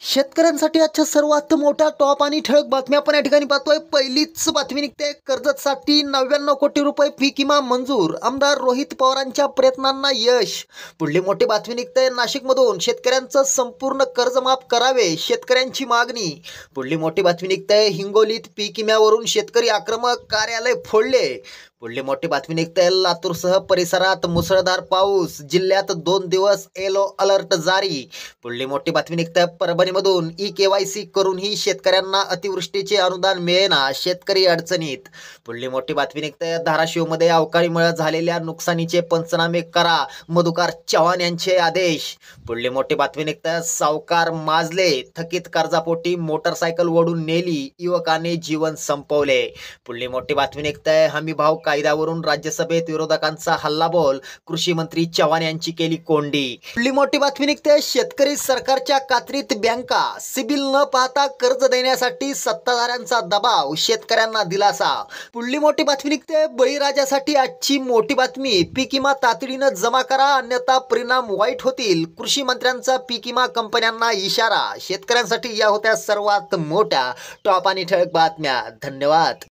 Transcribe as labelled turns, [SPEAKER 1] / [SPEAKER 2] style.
[SPEAKER 1] शेतकऱ्यांसाठी आजच्या सर्वात मोठ्या टॉप आणि ठळक बातम्या आपण या ठिकाणी पाहतोय. पहिलीच बातमी निघते. कर्जतसाठी 99 कोटी रुपये पीक विमा मंजूर, आमदार रोहित पवारांच्या प्रयत्नांना यश. पुढली मोठी बातमी निघते. नाशिकमधून शेतकऱ्यांचं संपूर्ण कर्ज माफ करावे, शेतकऱ्यांची मागणी. पुढली मोठी बातमी निघते. हिंगोलीत पीक विम्यावरून शेतकरी आक्रमक, कार्यालय फोडले. पुढली मोठी बातमी निघते. लातूरसह परिसरात मुसळधार पाऊस, जिल्ह्यात 2 दिवस येलो अलर्ट जारी. पुढली मोठी बातमी निघते. परभणीमधून ई-केवायसी करूनही शेतकऱ्यांना अतिवृष्टीचे अनुदान मिळेना, शेतकरी अडचणीत. पुढली मोठी बातमी निघते. धाराशिवमध्ये अवकाळीमुळे झालेल्या नुकसानीचे पंचनामे करा, मधुकर चव्हाण यांचे आदेश. पुढली मोठी बातमी निघते. सावकार माजले, थकीत कर्जापोटी मोटरसायकल ओढून नेली, युवकाने जीवन संपवले. पुढली मोठी बातमी निघते. हमीभाव कायद्यावरून राज्यसभेत विरोधकांचा हल्लाबोल, कृषी मंत्री चव्हाण यांची केली कोंडी. पुढली मोठी बातमी निघते. शेतकरी सरकारच्या कात्रीत बँका, सिबिल न पाहता कर्ज देण्यासाठी सत्ताधाऱ्यांचा दबाव, शेतकऱ्यांना दिलासा. पुढली मोठी बातमी निघते. बळीराजासाठी आजची मोठी बातमी. पीक विमा तातडीनं जमा करा, अन्यथा परिणाम वाईट होतील, कृषी मंत्र्यांचा पीक विमा कंपन्यांना इशारा. शेतकऱ्यांसाठी या होत्या सर्वात मोठ्या टॉप आणि ठळक बातम्या. धन्यवाद.